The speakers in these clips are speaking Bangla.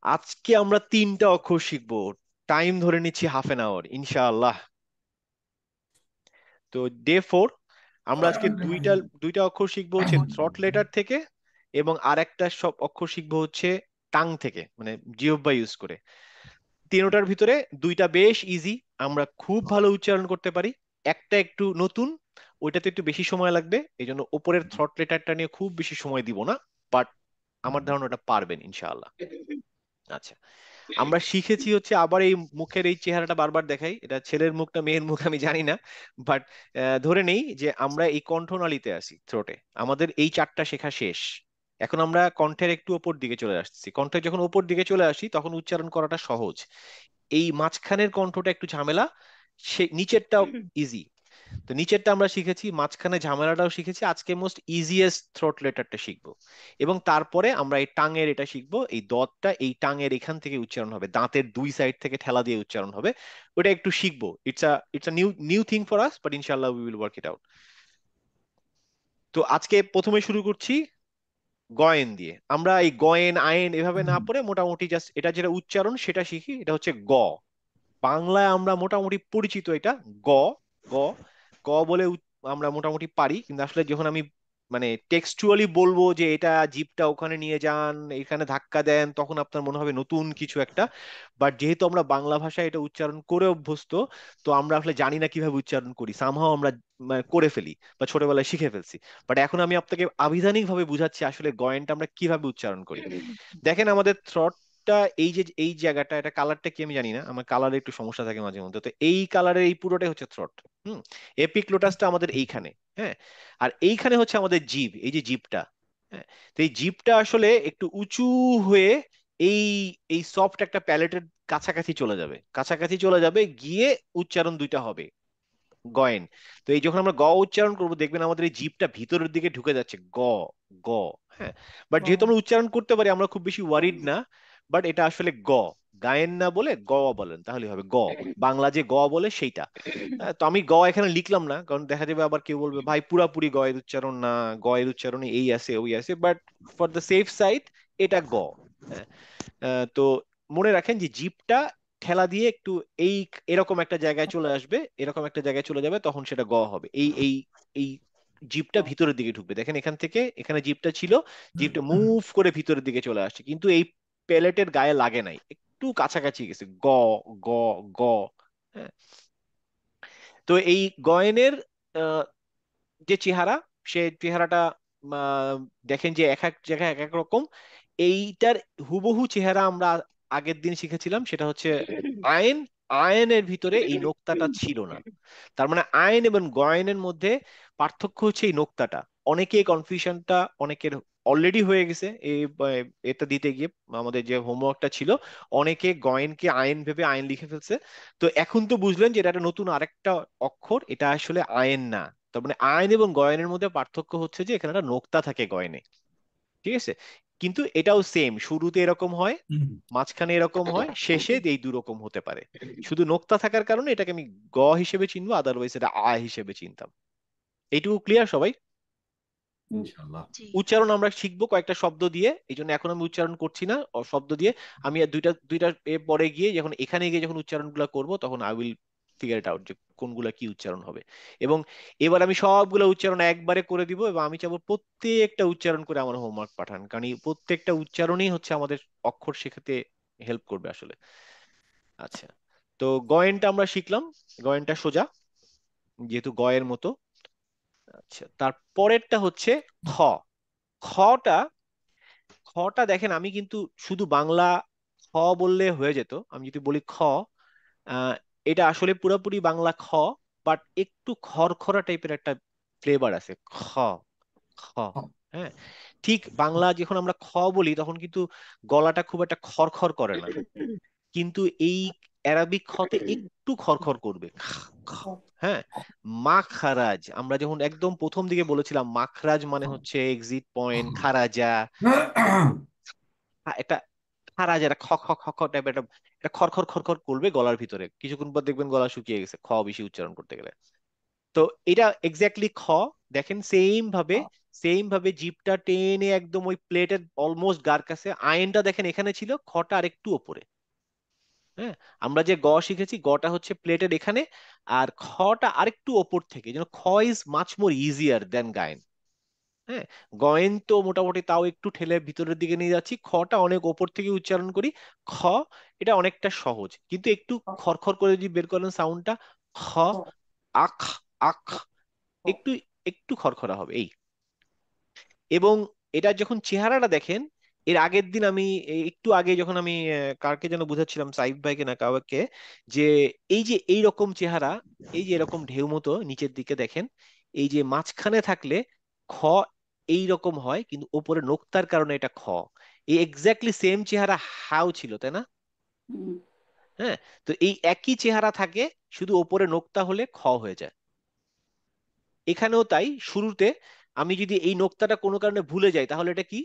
আজকে আমরা 3টা অক্ষর শিখবো। টাইম ধরে নিচ্ছি ½ আওয়ার ইনশাআল্লাহ। তো ডে 4 আমরা আজকে দুইটা দুইটা অক্ষর শিখবো হচ্ছে থ্রট লেটার থেকে, এবং আরেকটা সব অক্ষর শিখবো হচ্ছে টাং থেকে, মানে জিহ্বা ইউজ করে। তিনোটার ভিতরে দুইটা বেশ ইজি, আমরা খুব ভালো উচ্চারণ করতে পারি। একটা একটু নতুন, ওইটাতে একটু বেশি সময় লাগবে, এই জন্য ওপরের থ্রট লেটারটা নিয়ে খুব বেশি সময় দিব না। বাট আমার ধারণা ওটা পারবেন ইনশাআল্লাহ। আচ্ছা, আমরা শিখেছি হচ্ছে, আবার এই মুখের এই চেহারাটা বারবার দেখাই, এটা ছেলের মুখ না মেয়ের মুখ আমি জানি না, বাট ধরে নেই যে আমরা এই কণ্ঠনালীতে আছি, থ্রোটে। আমাদের এই 4টা শেখা শেষ। এখন আমরা কণ্ঠের একটু ওপর দিকে চলে আসছি। কণ্ঠের যখন ওপর দিকে চলে আসি তখন উচ্চারণ করাটা সহজ। এই মাঝখানের কণ্ঠটা একটু ঝামেলা, সে নিচেরটাও ইজি। তো নিচেরটা আমরা শিখেছি, মাঝখানে ঝামেলাটাও শিখেছি। আজকে মোস্ট ইজিয়েস্ট থ্রোট লেটারটা শিখবো, এবং তারপরে আমরা এই টাঙের এটা শিখবো। এই দতটা এই টাঙের এখান থেকে উচ্চারণ হবে, দাঁতের দুই সাইড থেকে ঠেলা দিয়ে উচ্চারণ হবে। ওটা একটু শিখবো। It's a new new thing for us, but ইনশাআল্লাহ we will work it out. তো আজকে প্রথমে শুরু করছি গয়েন দিয়ে। আমরা এই গয়েন আয়েন এভাবে না পড়ে মোটামুটি জাস্ট এটা যেটা উচ্চারণ সেটা শিখি। এটা হচ্ছে গ। বাংলায় আমরা মোটামুটি পরিচিত এটা গ। গ গ বলে আমরা মোটামুটি পারি, কিন্তু আসলে যখন আমি মানে টেক্সচুয়ালি বলবো যে এটা জিভটা ওখানে নিয়ে যান, এখানে ধাক্কা দেন, তখন আপনার মনে হবে নতুন কিছু একটা। বাট যেহেতু আমরা বাংলা ভাষায় এটা উচ্চারণ করে অভ্যস্ত, তো আমরা আসলে জানি না কিভাবে উচ্চারণ করি, সামহাও আমরা মানে করে ফেলি বা ছোটবেলায় শিখে ফেলছি। বাট এখন আমি আপনাকে আভিধানিক ভাবে বুঝাচ্ছি আসলে গয়েনটা আমরা কিভাবে উচ্চারণ করি। দেখেন আমাদের থ্রটটা, এই যে এই জায়গাটা, এটা কালারটা কি আমি জানি না, আমার কালারে একটু সমস্যা থাকে মাঝে মধ্যে। তো এই কালারের এই পুরোটাই হচ্ছে থ্রট। হুম। এপিক্লোটাসটা আমাদের এইখানে। হ্যাঁ। আর এইখানে হচ্ছে আমাদের জিভ, এই যে জিভটা। হ্যাঁ। তো এই জিভটা আসলে একটু উঁচু হয়ে এই এই সফট একটা প্যালেটের কাছাকাছি চলে যাবে, কাছাকাছি চলে যাবে, গিয়ে উচ্চারণ দুইটা হবে গয়েন। তো এই যখন আমরা গ উচ্চারণ করবো দেখবেন আমাদের এই জিভটা ভিতরের দিকে ঢুকে যাচ্ছে, গ গ। হ্যাঁ। বাট যেহেতু আমরা উচ্চারণ করতে পারি, আমরা খুব বেশি ওয়ারিড না। বাট এটা আসলে গ। গায়েন না বলে গ বলেন তাহলে হবে গ। বাংলা যে গ বলে সেইটা। তো আমি গ এখানে লিখলাম না, কারণ দেখা যাবে আবার কেউ বলবে ভাই পুরাপুরি গ এর উচ্চারণ না, গ এর উচ্চারণে এই আছে ওই আছে। But for the safe side এটা গ। হ্যাঁ। তো মনে রাখেন যে জিভটা ঠেলা দিয়ে একটু এই এরকম একটা জায়গায় চলে আসবে, এরকম একটা জায়গায় চলে যাবে, তখন সেটা গ হবে। এই জিভটা ভিতরের দিকে ঢুকবে। দেখেন এখান থেকে এখানে জিভটা ছিল, জিভটা মুভ করে ভিতরের দিকে চলে আসছে, কিন্তু এই প্যালেটের গায়ে লাগে নাই, একটু কাছাকাছি গেছে। গ গ গ। হ্যাঁ। তো এই গয়নের আহ, যে চেহারা, সে চেহারাটা আহ, দেখেন যে এক এক জায়গায় এক এক রকম। এইটার হুবহু চেহারা আমরা আগের দিন শিখেছিলাম, সেটা হচ্ছে আয়ন। আয়নের ভিতরে এই নোক্তাটা ছিল না। তার মানে আইন এবং গয়নের মধ্যে পার্থক্য হচ্ছে এই নোক্তাটা। অনেকে কনফিউশনটা অনেকের অলরেডি হয়ে গেছে এই এটা দিতে গিয়ে, আমাদের যে হোমওয়ার্কটা ছিল, অনেকে গয়নকে আইন ভেবে আইন লিখে ফেলছে। তো এখন তো বুঝলেন যে এটা একটা নতুন আরেকটা অক্ষর, এটা আসলে আইন না। তার মানে আইন এবং গয়নের মধ্যে পার্থক্য হচ্ছে যে এখানে একটা নোক্তা থাকে গয়নে। ঠিক আছে। কিন্তু এটাও সেম, শুরুতে এরকম হয়, মাঝখানে এরকম হয়, শেষে এই দুরকম হতে পারে। শুধু নোক্তা থাকার কারণে এটাকে আমি গ হিসেবে চিনবো, আদারওয়াইজ এটা আ হিসেবে চিনতাম। এইটুকু ক্লিয়ার সবাই? ইনশাল্লাহ। জি। উচ্চারণ আমরা শিখবো কয়েকটা শব্দ দিয়ে, এই জন্য এখন আমি উচ্চারণ করছি না শব্দ দিয়ে। আমি আর দুইটা দুইটা পরে গিয়ে যখন এখানে গিয়ে যখন উচ্চারণগুলো করব, তখন I will figure it out যে কোনগুলা কি উচ্চারণ হবে। এবং এবার আমি সবগুলো উচ্চারণ একবারে করে দিব, এবং আমি চাবো প্রত্যেকটা উচ্চারণ করে আমার হোমওয়ার্ক পাঠান, কারণ এই প্রত্যেকটা উচ্চারণই হচ্ছে আমাদের অক্ষর শেখাতে হেল্প করবে আসলে। আচ্ছা। তো গয়েনটা আমরা শিখলাম, গয়েনটা সোজা, যেহেতু গয়ের মতো। আচ্ছা, তার পরেরটা হচ্ছে খ। খটা খটা দেখেন, আমি কিন্তু শুধু বাংলা খ বললে হয়ে যেত। আমি যদি বলি খ, আহ, এটা আসলে পুরোপুরি বাংলা খ, বাট একটু খড়খড়া টাইপের একটা ফ্লেভার আছে খ। খ। হ্যাঁ। ঠিক বাংলা যখন আমরা খ বলি তখন কিন্তু গলাটা খুব একটা খড়খড় করে না, কিন্তু এই অ্যারাবিক খতে একটু খড়খড় করবে। খ। হ্যাঁ। মাখরাজ, আমরা যখন একদম প্রথম দিকে বলেছিলাম মাখরাজ মানে হচ্ছে এক্সিট পয়েন্ট, খারাজা। এটা খারাজা, এটা খ খ খ খ টাইপের একটা, এটা খড়খড় খড়খড় করবে গলার ভিতরে, কিছুক্ষণ পর দেখবেন গলা শুকিয়ে গেছে খ বেশি উচ্চারণ করতে গেলে। তো এটা এক্স্যাক্টলি খ। দেখেন সেম ভাবে জিভটা টেনে একদম ওই প্লেটের অলমোস্ট গার কাছে, আয়নটা দেখেন এখানে ছিল, খটা আর একটু ওপরে। হ্যাঁ, আমরা যে গ শিখেছি, গটা হচ্ছে প্লেটের এখানে, আর খটা আরেকটু ওপর থেকে, যেন খ ইজ মাচ মোর ইজিয়ার দেন গায়েন। হ্যাঁ, গয়েন তো মোটামুটি তাও একটু ঠেলে ভিতরের দিকে নিয়ে যাচ্ছি, খটা অনেক ওপর থেকে উচ্চারণ করি। খ এটা অনেকটা সহজ, কিন্তু একটু খরখর করে যদি বের করেন সাউন্ডটা, খ, আখ, আখ, একটু একটু খরখরা হবে এই। এবং এটা যখন চেহারাটা দেখেন, এর আগের দিন আমি একটু আগে যখন আমি কারকে যেন বুঝাচ্ছিলাম, সাইফ ভাইকে না কাউকে, যে এই যে এই রকম চেহারা, এই যে এরকম ঢেউ মতো নিচের দিকে দেখেন, এই যে মাঝখানে থাকলে খ এই রকম হয়, কিন্তু ওপরে নোক্তার কারণে এটা খ। এই এক্স্যাক্টলি সেম চেহারা হাও ছিল, তাই না? হ্যাঁ, তো এই একই চেহারা থাকে, শুধু ওপরে নোক্তা হলে খ হয়ে যায়। এখানেও তাই, শুরুতে আমি যদি এই নোক্তাটা কোনো কারণে ভুলে যাই, তাহলে এটা কি?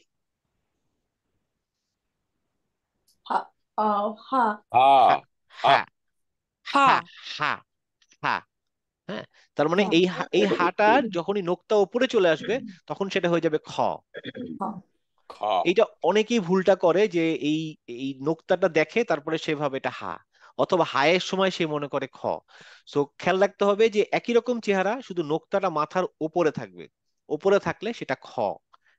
হা হা হা, হা হা হা, হা হা, হা, হা। হ্যাঁ, তার মানে হা এই হাটার যখনই নোক্তা উপরে চলে আসবে, তখন সেটা হয়ে যাবে খ। খ এইটা অনেকেই ভুলটা করে, যে এই এই নোক্তাটা দেখে তারপরে সেভাবে এটা হা, অথবা হায়ের সময় সে মনে করে খ। সো খেয়াল রাখতে হবে যে একই রকম চেহারা, শুধু নোক্তাটা মাথার উপরে থাকবে, উপরে থাকলে সেটা খ।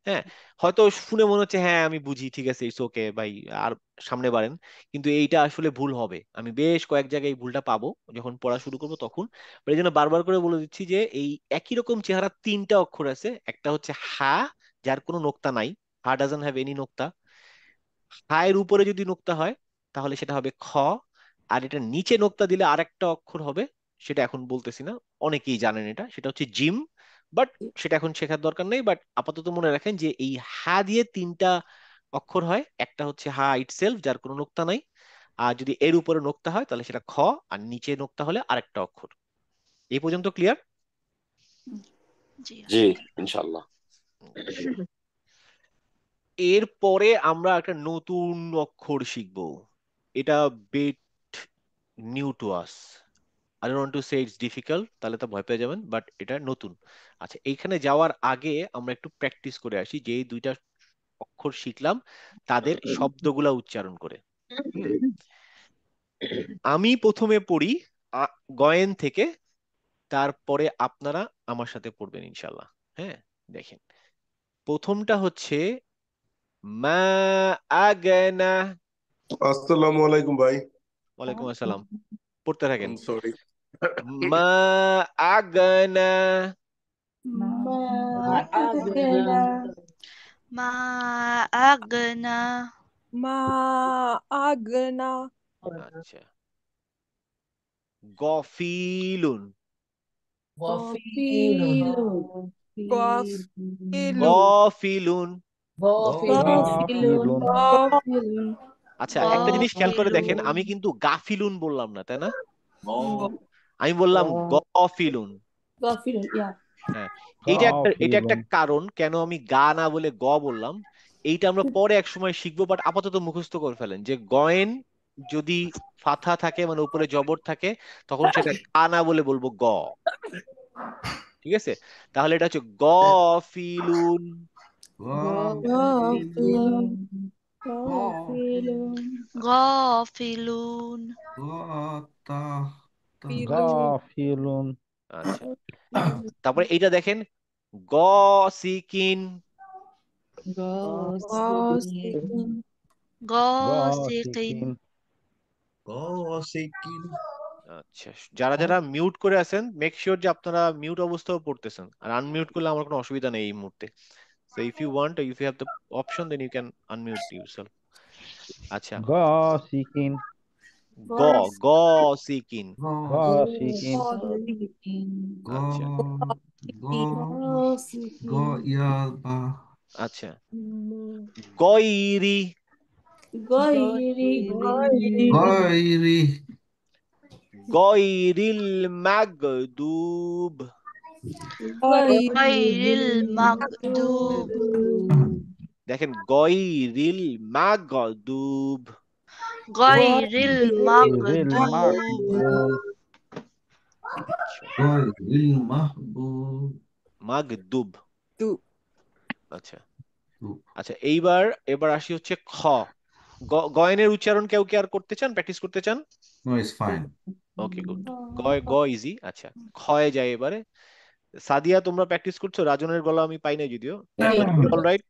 হ্যাঁ, হয়তো শুনে মনে হচ্ছে হ্যাঁ আমি বুঝি, ঠিক আছে ইটস ওকে ভাই, আর সামনে বাড়েন, কিন্তু এইটা আসলে ভুল হবে। আমি বেশ কয়েক জায়গায় এই ভুলটা পাবো যখন পড়া শুরু করবো তখন। এই জন্য বারবার করে বলে দিচ্ছি যে এই একই রকম চেহারা তিনটা অক্ষর আছে, একটা হচ্ছে হা, যার কোনো নোক্তা নাই, হা ডাজন্ট হ্যাভ এনি নোক্তা। হায়ের উপরে যদি নোক্তা হয়, তাহলে সেটা হবে খ। আর এটা নিচে নোক্তা দিলে আরেকটা অক্ষর হবে, সেটা এখন বলতেছি না, অনেকেই জানেন এটা, সেটা হচ্ছে জিম। বাট সেটা এখন শেখার দরকার নেই, বাট আপাতত মনে রাখেন যে এই হা দিয়ে তিনটা অক্ষর হয়, একটা হচ্ছে হা ইটসেলফ, যার কোনো নোক্তা নাই। আর যদি এর উপরে নোক্তা হয়, তাহলে সেটা খ, আর নিচে নোক্তা হলে আরেকটা অক্ষর। এই পর্যন্ত ক্লিয়ার? জি জি আলহামদুলিল্লাহ। ইনশাল্লাহ। এরপরে আমরা একটা নতুন অক্ষর শিখবো। এটা bit new to us. I don't want to say it's difficult, তাহলে তো ভয় পেয়ে যাবেন, বাট এটা নতুন। আচ্ছা, এইখানে যাওয়ার আগে আমরা একটু প্র্যাকটিস করে আসি, যে এই দুইটা অক্ষর শিখলাম তাদের শব্দগুলা উচ্চারণ করে। হুম, আমি প্রথমে পড়ি গয়েন থেকে, তারপরে আপনারা আমার সাথে পড়বেন ইনশাল্লাহ। হ্যাঁ, দেখেন, প্রথমটা হচ্ছে মা আগনা। আসসালামু আলাইকুম ভাই। ওয়ালাইকুম আসসালাম, পড়তে থাকেন। সরি। মা আগনা। মা আগনা মা আগনা মা আগনা আচ্ছা, গফিলুন। গফিলুন গফিলুন গফিলুন। গফিলুন গাফিলুন গফিলুন আচ্ছা, একটা জিনিস খেয়াল করে দেখেন, গফিলুন আমি কিন্তু গাফিলুন বললাম না, তাই না? হুম, আমি বললাম গফিলুন। গফিলুন ইয়া হ্যাঁ, এটা একটা গাফিলুন কারণ কেন আমি গা না বলে গ বললাম। এইটা আমরা পরে এক সময় শিখবো, বাট আপাতত মুখস্থ করে ফেলেন যে গয়েন যদি ফাথা থাকে, মানে উপরে জবর থাকে, তখন সেটা গা না বলে বলবো গ। ঠিক আছে, তাহলে এটা হচ্ছে গফিলুন। গফিলুন গফিলুন গফিলুন গফিলুন গতা ফিলুন গাফিলুন আচ্ছা, তারপরে এইটা দেখেন, গসিকিন। গসিকিন গসিকিন গাসিকিন গসিকিন আচ্ছা, যারা যারা মিউট করে আছেন, মেক শিওর যে আপনারা মিউট অবস্থাও পড়তেছেন, আর আনমিউট করলে আমার কোনো অসুবিধা নেই এই মুহূর্তে। So if you want, if you have the option, then you can unmute yourself. আচ্ছা, গাসিকিন গ, গ সিকিন। গাসিকিন গসিকিন আচ্ছা, গ গ গসিকিন ইয়া বা আচ্ছা, গইরি। গয়রি গৈরি গইরিল মাগদুব। গায়রিল মাগদুব দেখেন, গইরিল মাগদুব। গায়রিল ইরিল মাগদুব মাকদুম আচ্ছা, গয়রিল মাহবুব মাগদুব। দু আচ্ছা আচ্ছা, এবার আসি হচ্ছে খ। গয়নের উচ্চারণ কেউ কি আর করতে চান, প্র্যাকটিস করতে চান? No is fine okay, good. গ ইজি। আচ্ছা, খয়ে যায় এবারে। সাদিয়া, তোমরা প্র্যাকটিস করছো? রাজনের গলা আমি পাই নাই যদিও। অলরাইট,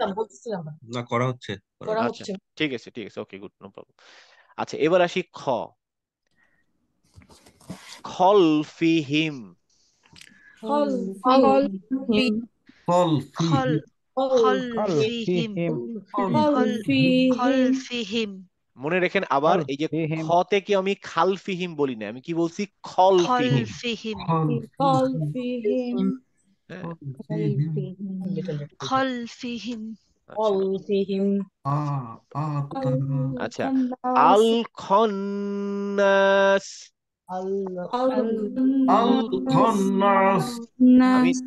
না, করা হচ্ছে। আচ্ছা ঠিক আছে ঠিক আছে, ওকে গুড, নো প্রবলেম। আচ্ছা, এবার আসি খ। খলফিহিম। হল হল ফিহিম ফল ফি খল হল খলফিহিম ফিহিম খলফিহিম মনে রেখেন আবার, এই যে খ থেকে আমি খালফিহিম বলি না, আমি কি বলছি? খলফিহিম। খলফিহিম হল ফিহিম হ্যাঁ, খলফিহিম আচ্ছা। আচ্ছা, আল খন্নাস। আল খন্নাস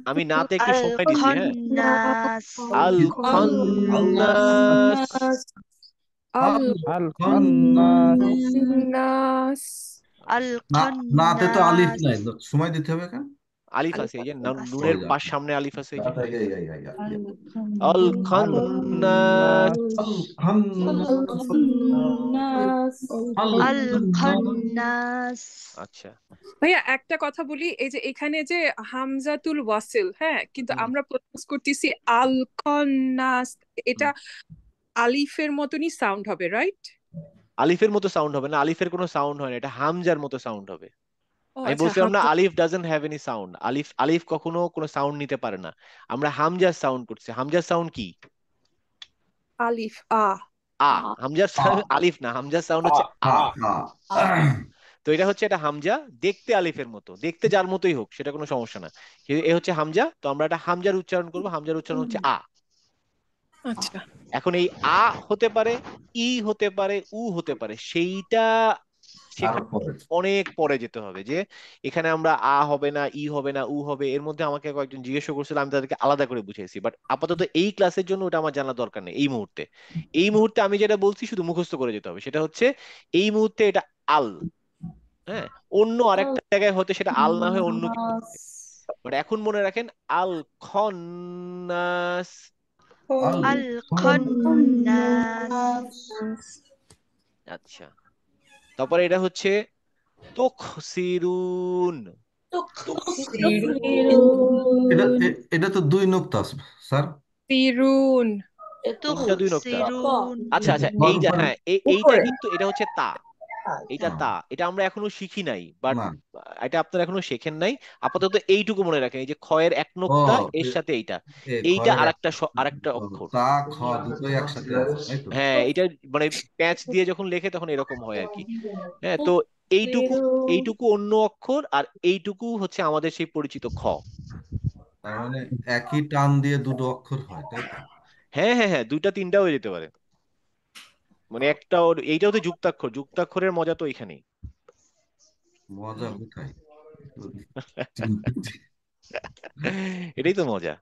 আমি নাতে একটু আল সময় দিছি। হ্যাঁ, খন্নাস আল খন্নাস। আল আল খন্নাস নাস আল নাতে তো আলিফ খন্নাস নাই, সময় দিতে হবে কেন? আলিফ আছে, এই যে আছে। নুনের পাশ সামনে আলিফ আছে, এই যে আল আল খন্নাস। আল খন্নাস আচ্ছা, ভাইয়া একটা কথা বলি, এই যে এখানে যে হামজাতুল ওয়াসিল, হ্যাঁ, কিন্তু আমরা প্রনাউন্স করতেছি আল কন্নাস, এটা আলিফের মতনই সাউন্ড হবে, রাইট? আলিফের মতো সাউন্ড হবে না, আলিফের কোনো সাউন্ড হয় না, এটা হামজার মতো সাউন্ড হবে। ও আমি আচ্ছা, বলছিলাম না, আলিফ ডাজন্ট হ্যাভ এনি সাউন্ড। আলিফ আলিফ কখনো কোনো সাউন্ড নিতে পারে না। আমরা হামজার সাউন্ড করছি। হামজার সাউন্ড কি? আলিফ আ। হামজার সাউন্ড আলিফ না, হামজার সাউন্ড হচ্ছে আ। তো এটা হচ্ছে, এটা হামজা, দেখতে আলিফের মতো, দেখতে যার মতোই হোক সেটা কোনো সমস্যা না, কিন্তু এ হচ্ছে হামজা, তো আমরা এটা হামজার উচ্চারণ করবো। হামজার উচ্চারণ হচ্ছে আ। আচ্ছা। এখন এই আ হতে পারে, ই হতে পারে, উ হতে পারে, সেইটা সেখানে অনেক পরে যেতে হবে, যে এখানে আমরা আ হবে না, ই হবে না, উ হবে। এর মধ্যে আমাকে কয়েকজন জিজ্ঞেস করছিল, আমি তাদেরকে আলাদা করে বুঝাইছি, বাট আপাতত এই ক্লাসের জন্য ওটা আমার জানা দরকার নেই। এই মুহূর্তে আমি যেটা বলছি শুধু মুখস্থ করে যেতে হবে, সেটা হচ্ছে এই মুহূর্তে এটা আল। হ্যাঁ, অন্য আরেকটা জায়গায় হতে সেটা আল না হয়ে অন্য কিছু, বাট এখন মনে রাখেন আল খন্নাস। আল খন্নাস আচ্ছা, তারপরে এটা হচ্ছে তুখসিরুন। এটা তো দুই নোক্তা আছে স্যার। তিরুন কোনটা দুই নোক্তা? তুখসিরুন আচ্ছা আচ্ছা, এইটা, হ্যাঁ, এইটা কিন্তু এটা হচ্ছে তা। এটা আমরা এখনো শিখি নাই, বাট না এটা আপনারা এখনো শেখেন নাই। আপাতত এইটুকু মনে রাখেন, এই যে খয়ের এক নোক্তা, এর সাথে এইটা আরেকটা অক্ষর। তা খ দুটোই একসাথে আছে তাই তো? হ্যাঁ, এটা মানে প্যাচ দিয়ে যখন লেখে তখন এরকম হয় আর কি। হ্যাঁ, তো এইটুকু এইটুকু অন্য অক্ষর, আর এইটুকু হচ্ছে আমাদের সেই পরিচিত খ। তার মানে একই টান দিয়ে দুটো অক্ষর হয় তাই তো? হ্যাঁ হ্যাঁ হ্যাঁ, দুইটা তিনটা হয়ে যেতে পারে, মানে এইটাও তো যুক্তাক্ষর, যুক্তাক্ষরের মজা তো এখানেই। মজা কোথায়? এটাই তো মজা।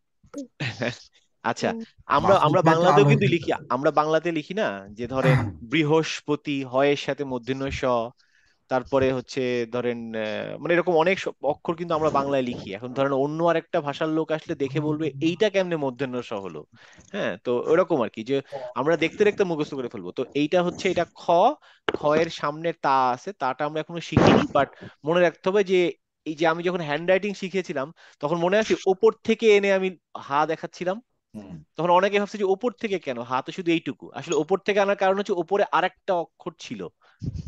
আচ্ছা, আমরা আমরা বাংলাতেও কিন্তু লিখি, আমরা বাংলাতে লিখি না, যে ধরেন বৃহস্পতি হয়ের সাথে মূর্ধন্য ষ, তারপরে হচ্ছে ধরেন মানে এরকম অনেক অক্ষর কিন্তু আমরা বাংলায় লিখি। এখন ধরেন অন্য আরেকটা ভাষার লোক আসলে দেখে বলবে এইটা কেমনে মূর্ধন্য ষ হলো। হ্যাঁ, তো ওরকম আর কি, যে আমরা দেখতে দেখতে মুখস্থ করে ফেলবো। তো এইটা হচ্ছে, এটা খ। খ এর সামনে তা আছে, তাটা আমরা এখনো শিখিনি, বাট মনে রাখতে হবে যে এই যে আমি যখন হ্যান্ড রাইটিং শিখেছিলাম তখন মনে আছে ওপর থেকে এনে আমি হা দেখাচ্ছিলাম, তখন অনেকে ভাবছে যে ওপর থেকে কেন, হা তো শুধু এইটুকু। আসলে ওপর থেকে আনার কারণ হচ্ছে ওপরে আরেকটা অক্ষর ছিল,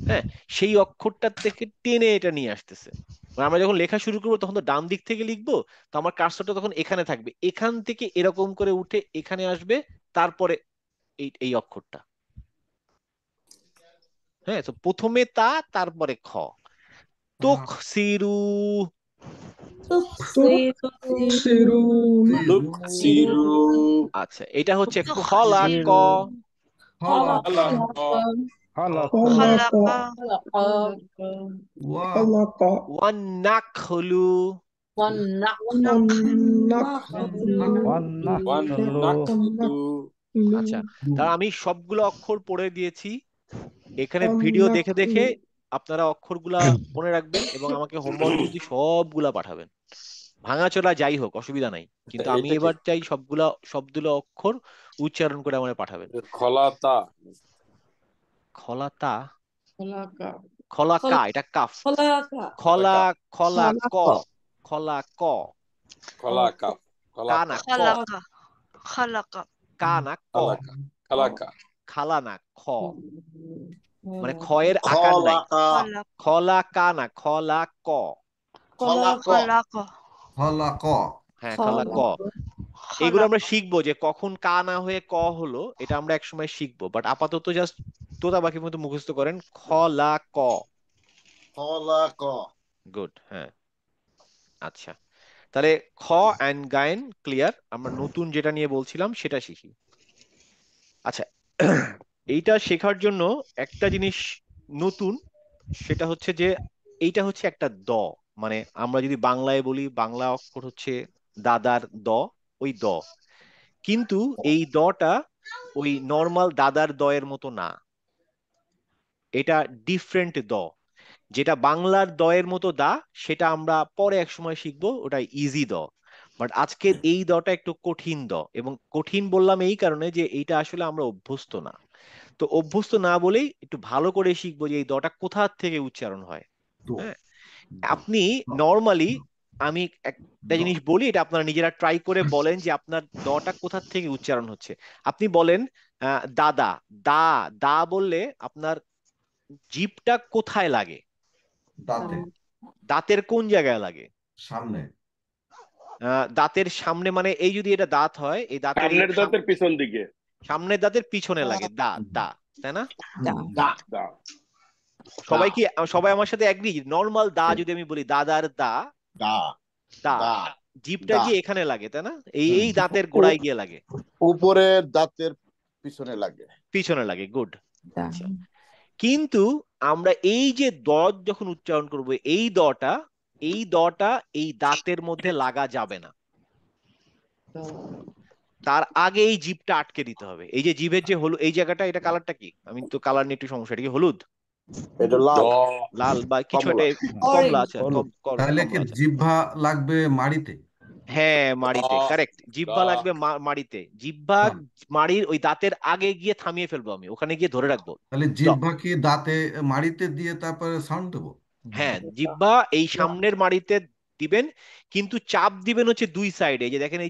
হ্যাঁ, সেই অক্ষরটার থেকে টেনে এটা নিয়ে আসতেছে। মানে আমরা যখন লেখা শুরু করবো তখন তো ডান দিক থেকে লিখবো, তো আমার কার্সরটা তখন এখানে থাকবে, এখান থেকে এরকম করে উঠে এখানে আসবে, তারপরে এই এই অক্ষরটা। হ্যাঁ, তো প্রথমে তা, তারপরে খ। তুখসিরু। আচ্ছা, এটা হচ্ছে খলাক। খলাকা ওয়ান্নাখলু। আচ্ছা, তার আমি সবগুলো অক্ষর পড়ে দিয়েছি, এখানে ভিডিও দেখে দেখে আপনারা অক্ষরগুলা মনে রাখবেন এবং আমাকে হোমওয়ার্কে কিন্তু সবগুলা পাঠাবেন, ভাঙাচোরা যাই হোক অসুবিধা নাই, কিন্তু আমি এটা কি এবার চাই সবগুলো অক্ষর উচ্চারণ করে আমাকে পাঠাবেন। খলাতা? খলাতা, খলাকা খলাকা, এটা কাফ। খলাকা খলা, খলা ক, খলাকা খলা ক, খলাকা কা না ক, খলাকা খলাকা কা না ক, খলাকা খলাকা খালা না খ, মানে খয়ের আকার নাই। খলাকা খলা কা না, খলা ক, খলাকা হলা ক হ্যাঁ খলা ক। এগুলো আমরা শিখবো যে কখন কা না হয়ে ক হলো, এটা আমরা একসময় শিখবো, বাট আপাতত জাস্ট তোতা পাখির মতো মুখস্থ করেন খলা ক। গুড, হ্যাঁ আচ্ছা, তাহলে খ অ্যান্ড গায়েন ক্লিয়ার। আমরা নতুন যেটা নিয়ে বলছিলাম সেটা শিখি। আচ্ছা, এইটা শেখার জন্য একটা জিনিস নতুন, সেটা হচ্ছে যে এইটা হচ্ছে একটা দ, মানে আমরা যদি বাংলায় বলি বাংলা অক্ষর হচ্ছে দাদার দ, ওই দ, কিন্তু এই দটা ওই নর্মাল দাদার দ এর মতো না, এটা ডিফারেন্ট দ। যেটা বাংলার দ এর মতো দা সেটা আমরা পরে এক সময় শিখবো, ওটা ইজি দ, বাট আজকের এই দটা একটু কঠিন দ। এবং কঠিন বললাম এই কারণে যে এইটা আসলে আমরা অভ্যস্ত না, তো অভ্যস্ত না বলেই একটু ভালো করে শিখবো যে এই দটা কোথা থেকে উচ্চারণ হয়। হ্যাঁ, আপনি নর্মালি, আমি একটা জিনিস বলি, এটা আপনারা নিজেরা ট্রাই করে বলেন যে আপনার দটা কোথা থেকে উচ্চারণ হচ্ছে। আপনি বলেন দাদা, দা, দা বললে আপনার জিভটা কোথায় লাগে? দাঁতে, দাঁতের কোন জায়গায় লাগে? সামনে, দাঁতের সামনে, মানে এই যদি এটা দাঁত হয়, এই দাঁতের সামনের দাঁতের পিছন দিকে। সামনের দাঁতের পিছনে লাগে দা, দা, তাই না? দা সবাই আমার সাথে এগ্রি? নর্মাল দা যদি আমি বলি দাদার দা, দা, জিভটা গিয়ে এখানে লাগে, তাই না? এই দাঁতের গোড়ায় গিয়ে লাগে, উপরের দাঁতের পিছনে লাগে। পিছনে লাগে। গুড। আচ্ছা, কিন্তু আমরা এই যে দ যখন উচ্চারণ করব, এই দটা এই দাঁতের মধ্যে লাগা যাবে না, তার আগে এই জিভটা আটকে দিতে হবে। এই যে জিভের যে হলুদ এই জায়গাটা, এটা কালারটা কি? আমি তো কালার নিয়ে একটু সমস্যা, এটা কি হলুদ, এটা লাল, লাল বা কিছু একটা কমলা আছে, তাহলে কি জিহ্বা লাগবে মাড়িতে? হ্যাঁ মাড়িতে, কারেক্ট, জিহ্বা লাগবে মাড়িতে। জিহ্বা মাড়ির ওই দাঁতের আগে গিয়ে থামিয়ে ফেলবো, আমি ওখানে গিয়ে ধরে রাখবো। তাহলে জিহ্বা কি দাঁতে মাড়িতে দিয়ে তারপরে সাউন্ড দেবো? হ্যাঁ, জিহ্বা এই সামনের মাড়িতে দিবেন, কিন্তু চাপ দিবেন হচ্ছে দুই সাইডে। এই যে দেখেন,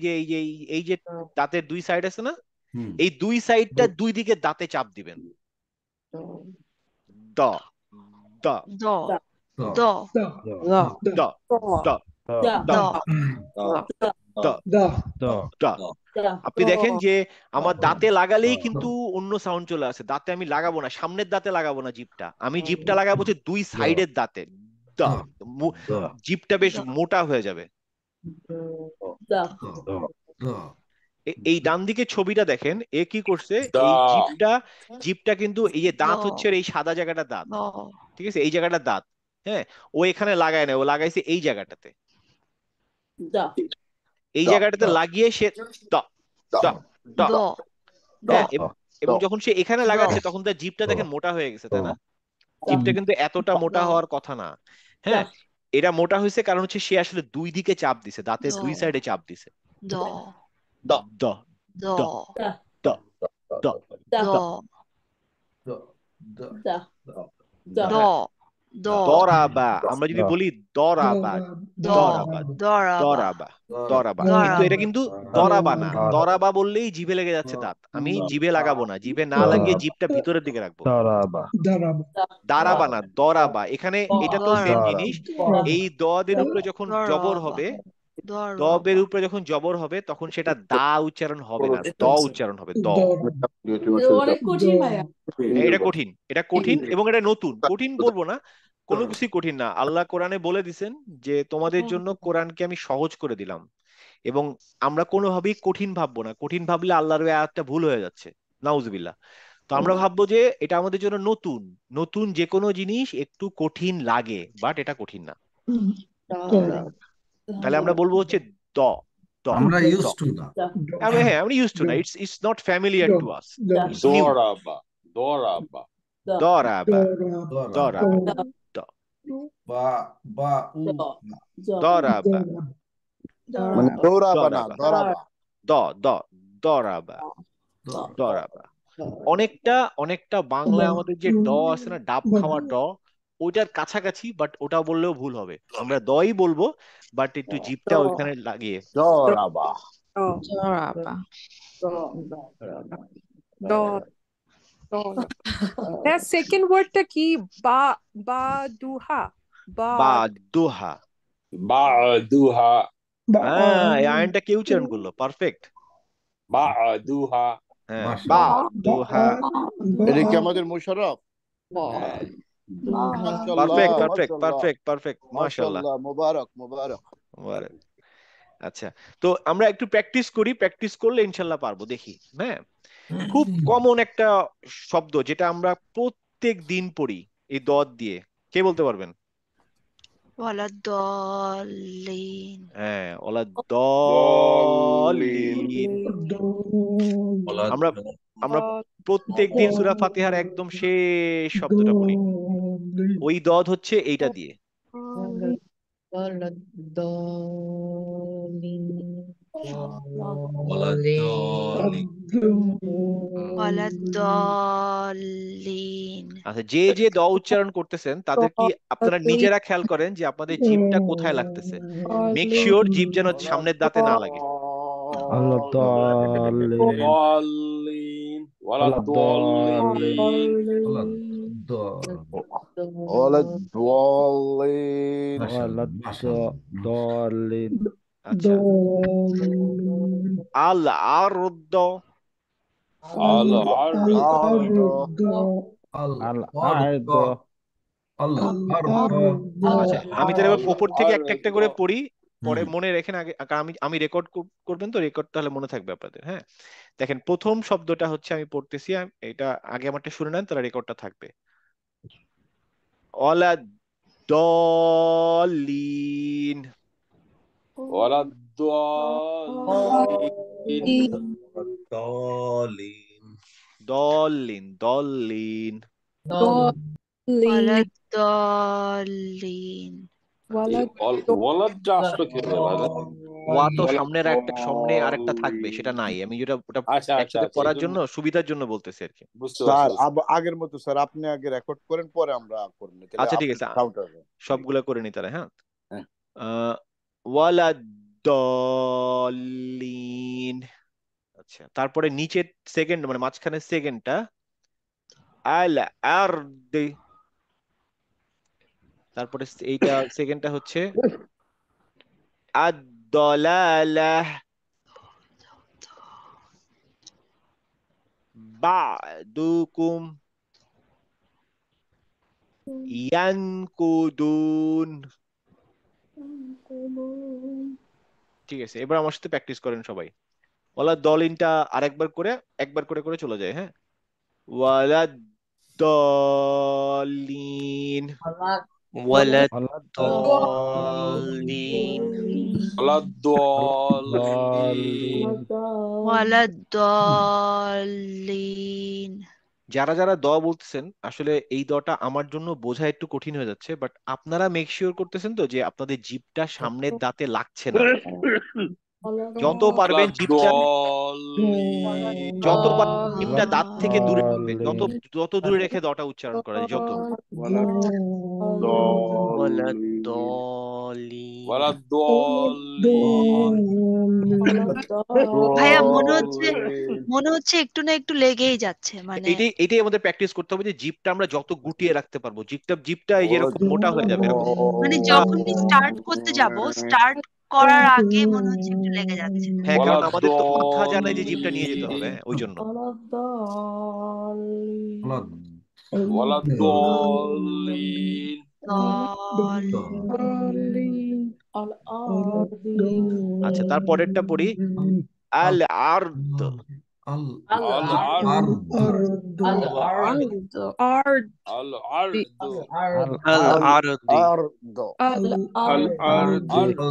এই যে দাঁতের দুই সাইড আছে না, এই দুই সাইডটা দুই দিকে দাঁতে চাপ দিবেন। দ, দ, দ দ, দ, দ, দ। আপনি দেখেন যে আমার দাঁতে লাগালেই কিন্তু অন্য সাউন্ড চলে আসে। দাঁতে আমি লাগাবো না, সামনের দাঁতে লাগাবো না জিভটা, আমি জিভটা লাগাবো হচ্ছে দুই সাইডের দাঁতে। জিভটা বেশ মোটা হয়ে যাবে। এই ডান দিকে ছবিটা দেখেন, এ কি করছে, এই জিভটা কিন্তু এই যে দাঁত হচ্ছে এই সাদা জায়গাটা দাঁত, ঠিক আছে, এই জায়গাটা দাঁত। হ্যাঁ, ও এখানে লাগায় না, ও লাগাইছে এই জায়গাটাতে, এই জায়গাটাতে লাগিয়ে সে দ দ দ। হ্যাঁ, এবং যখন সে এখানে লাগাচ্ছে তখন তার জিভটা দেখেন মোটা হয়ে গেছে, তাই না? জিভটা কিন্তু এতটা মোটা হওয়ার কথা না। হ্যাঁ, এটা মোটা হয়েছে কারণ হচ্ছে সে আসলে দুই দিকে চাপ দিছে, দাঁতের দুই সাইডে চাপ দিছে। দ দ দ দ দ দ। দরাবা, আমরা যদি বলি দরাবা, দরাবা, দরাবা, দরাবা, কিন্তু এটা কিন্তু দরাবা না। দরাবা বললেই জিভে লেগে যাচ্ছে দাঁত, আমি জিভে লাগাবো না, জিভে না লাগিয়ে জিভটা ভিতরের দিকে রাখবো। দারাবা না, দরাবা। এখানে এটা তো সেম জিনিস। এই দের উপরে যখন জবর হবে, দবের উপরে যখন জবর হবে তখন সেটা দা উচ্চারণ হবে না, দ উচ্চারণ হবে, দ। অনেক কঠিন ভাইয়া। এটা কঠিন, এটা কঠিন এবং এটা নতুন। কঠিন বলবো না, কোনো কিছুই কঠিন না। আল্লাহ কোরআনে বলে দিছেন যে তোমাদের জন্য কোরআনকে আমি সহজ করে দিলাম, এবং আমরা কোনোভাবেই কঠিন ভাববো না। কঠিন ভাবলে আল্লাহর ওই আয়াতটা ভুল হয়ে যাচ্ছে, নাউজুবিল্লাহ। তো আমরা ভাববো যে এটা আমাদের জন্য নতুন। নতুন যে কোনো জিনিস একটু কঠিন লাগে, বাট এটা কঠিন না। তাহলে আমরা বলবো হচ্ছে দ, দ, আমরা ইউজড টু না। হ্যাঁ আমরা ইউজড টু না, it's not familiar to us. দরাবা, দরাবা, দরাবা দরাবা দরাবা দ বা বা উ দরাবা মানে দৌড়াবা না, দরাবা দরাবা। দ দ দরাবা দরাবা অনেকটা অনেকটা বাংলায় আমাদের যে ড আছে না, ডাব খাওয়া ড, ওইটার কাছাকাছি, বাট ওটা বললেও ভুল হবে। আমরা দই বলবো, বাট একটু জিভটা ওইখানে লাগিয়ে। দরাবা। দরাবা দ হ্যাঁ, সেকেন্ড ওয়ার্ডটা কি? বা বা দুহা বা বা দুহা। বা'দুহা হ্যাঁ, এই আয়নটা কে উচ্চারণ করলো? পারফেক্ট। বা'দুহা হ্যাঁ, বা মাশাআল্লাহ দুহা। এটা কি আমাদের মুশাররফ? হ্যাঁ, মাশাআল্লাহ, পারফেক্ট পারফেক্ট মাশাআল্লাহ, পারফেক্ট পারফেক্ট, মাশাআল্লাহ। মাশাআল্লাহ, মুবারক মুবারক। মুবারক। আচ্ছা, তো আমরা একটু প্র্যাকটিস করি, প্র্যাকটিস করলে ইনশাল্লাহ পারবো, দেখি। হ্যাঁ, খুব কমন একটা শব্দ যেটা আমরা প্রত্যেক দিন পড়ি এই দদ দিয়ে, কে বলতে পারবেন? ওয়ালাদ্দাল্লিন হ্যাঁ, ওলা দলিন দলিন। আমরা আমরা প্রত্যেক দিন সূরা ফাতিহার একদম শেষ শব্দটা পড়ি, ওই দদ হচ্ছে এইটা দিয়ে। ওয়ালাদ্দাল্লিন আচ্ছা, যে যে দ উচ্চারণ করতেছেন তাদের কি আপনারা নিজেরা খেয়াল করেন যে আপনাদের জিভটা কোথায় লাগতেছে? মেক শিওর জিভ যেন সামনের দাঁতে না লাগে। আল্লাহ দলিন দলিন ওয়ালাদ্দাল্লিন ওলা দলিন। আল্লাহ দলিন আচ্ছা, আল আরদ আল আরদ আল আল আরদ আরদ আল আরদ আচ্ছা, আমি তাহলে এবার ওপর থেকে একটা একটা করে আরদ পড়ি, পরে মনে রেখেন আগে, কারণ আমি রেকর্ড করবেন তো, রেকর্ড তাহলে মনে থাকবে আপনাদের। হ্যাঁ, দেখেন প্রথম শব্দটা হচ্ছে, আমি পড়তেছি, এটা আগে আমারটা শুনে নেন, তাহলে রেকর্ডটা থাকবে। অলা দলিন ওয়ালাদ্দাল্লিন দলিন দলিন দলিন। ওয়ালাদ্দাল্লিন ওয়ালাদটা আসলো কি হবে ভাইজান? ওয়া তো সামনের সামনে আরেকটা থাকবে, সেটা নাই। আমি যেটা ওটা আচ্ছা আচ্ছা একসাথে আচ্ছা, পড়ার এই জন্য, সুবিধার জন্য বলতেছি আর কি। বুঝতে পারছি স্যার বুঝতে আগের মতো স্যার, আপনি আগে রেকর্ড করেন, পরে আমরা করবো, তাহলে আচ্ছা, ঠিক আপনার আছে, কাউন্ট হবে। সবগুলা করে নি তাহলে। হ্যাঁ, হ্যাঁ। ওয়ালা দলিন। আচ্ছা, তারপরে নিচের সেকেন্ড, মানে মাঝখানের সেকেন্ডটা আল আরদি। তারপরে এইটা সেকেন্ডটা হচ্ছে আদ-দলালাহ বা'দুকুম ইয়ানকুদুন। ঠিক আছে, এবার আমার সাথে প্র্যাকটিস করেন সবাই। ওয়ালা দলিনটা আরেকবার করে, একবার করে করে চলে যায়। হ্যাঁ, ওয়ালা দলিন ওয়ালাদ্দাল্লিন ওয়ালাদ্দাল্লিন ওয়ালাদ্দাল্লিন। যারা যারা দ বলতেছেন, আসলে এই দটা আমার জন্য বোঝা একটু কঠিন হয়ে যাচ্ছে, বাট আপনারা মেক শিওর করতেছেন তো যে আপনাদের জিভটা সামনের দাঁতে লাগছে না। যত পারবেন জিভটা, ওয়ালাদ্দাল্লিন যত পারবেন জিভটা দাঁত থেকে দূরে রাখবেন, যত যত দূরে রেখে দটা উচ্চারণ করা যায়, যত। ওয়ালাদ্দাল্লিন ওয়ালাদ্দলিন। ভাইয়া ওয়ালাদ্দাল্লিন মনে হচ্ছে একটু না একটু লেগেই যাচ্ছে, মানে এটাই এটাই আমাদের প্র্যাকটিস করতে হবে, যে জিভটা আমরা যত গুটিয়ে রাখতে পারবো, জিভটা এই যে এরকম মোটা হয়ে যাবে, এরকম। মানে যখনই স্টার্ট করতে যাব, স্টার্ট করার আগে মনে হচ্ছে একটু লেগে যাচ্ছে। হ্যাঁ, কারণ আমাদের তো মাথা জানায় যে জিভটা নিয়ে যেতে হবে। হ্যাঁ, ওই জন্য। ওয়ালাদ্দাল্লিন আচ্ছা, তারপরেরটা পড়ি, আল আরদ আল আল আরদ আরদ আর্দ আল আরদ আল আরদ আল আরদ আল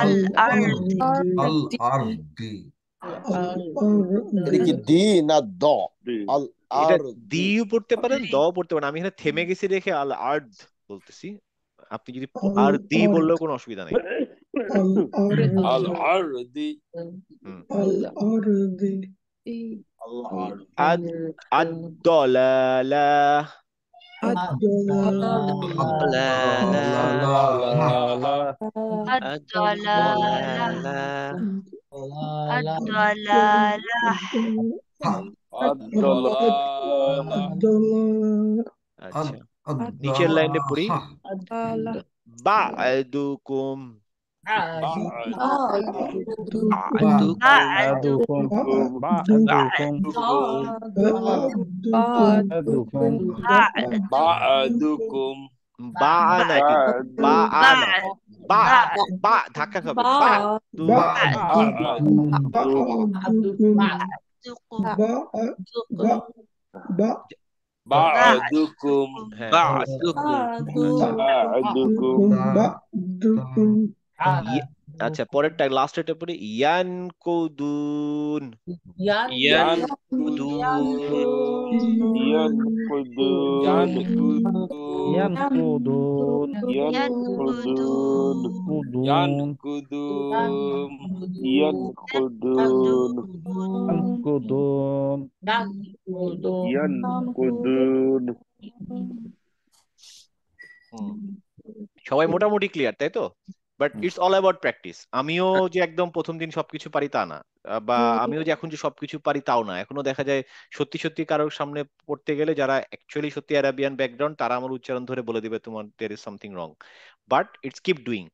আল আরদ আরদি আল আরদি এটা কি দি না দ? আল এটা আর দি দিও পড়তে পারেন, দ পড়তে পারেন। আমি এখানে থেমে গেছি রেখে আল আর্দ বলতেছি। আপনি যদি আর দি বললেও কোনো অসুবিধা নেই। আল আরদি হুম। আল্লাহ আদ আদ-দলালা আচ্ছা, নিচের লাইনে পড়ি। বা'দুকুম বা'দুকুম বা'দুকুম বা'দুকুম বা'দুকুম বা'না কিন্তু বা'না বা বা ধাক্কা খাবে বা দু বা'দুকুম হ্যাঁ বা'দুকুম আচ্ছা, পরেরটা লাস্টেরটা পড়ি। ইয়ানকুদুন ইয়ানকুদুন ইয়ানকুদুন সবাই মোটামুটি ক্লিয়ার, তাই তো? But it's all about practice. আমিও যে একদম প্রথম দিন সবকিছু পারি তা না, বা আমিও যে এখন যে সবকিছু পারি তাও না। এখনো দেখা যায় সত্যি সত্যি কারোর সামনে পড়তে গেলে যারা অ্যাকচুয়ালি সত্যি অ্যারাবিয়ান ব্যাকগ্রাউন্ড, তারা আমার উচ্চারণ ধরে বলে দিবে তোমার there is something wrong. But it's keep doing.